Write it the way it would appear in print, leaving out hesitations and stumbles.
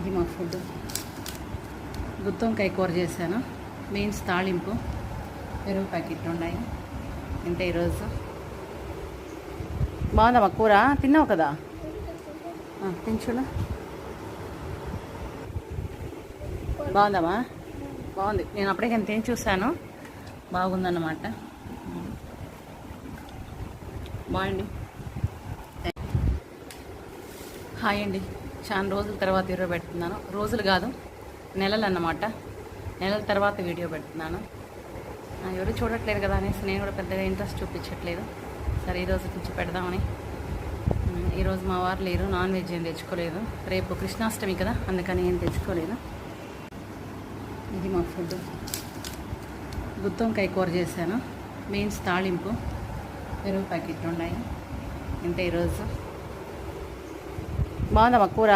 ఇది మా ఫుడ్. గుత్తొంకాయ కూర చేశాను, బీన్స్ తాళింపు, పెరుగు ప్యాకెట్లు ఉన్నాయి. ఇంతే ఈరోజు. బాగుందమ్మా కూర? తిన్నావు కదా, తినచుడా. బాగుందమ్మా? బాగుంది. నేను అప్పుడే కానీ తిని చూశాను, బాగుందన్నమాట. బాగుంది. హాయ్ అండి. చాలా రోజుల తర్వాత వీడియో పెడుతున్నాను. రోజులు కాదు, నెలలు అన్నమాట. నెలల తర్వాత వీడియో పెడుతున్నాను. ఎవరు చూడట్లేదు కదా అనేసి నేను కూడా పెద్దగా ఇంట్రెస్ట్ చూపించట్లేదు. సరే ఈరోజు నుంచి పెడదామని. ఈరోజు మా వారు లేరు, నాన్ వెజ్ ఏం తెచ్చుకోలేదు. రేపు కృష్ణాష్టమి కదా, అందుకని ఏం తెచ్చుకోలేదు. ఇది మా ఫుడ్. గుత్తొంకాయ కూర చేశాను, బీన్స్ తాళింపు, పెరుగు ప్యాకెట్లు ఉన్నాయి. ఇంతే ఈరోజు. బాగుందమ్మా కూర?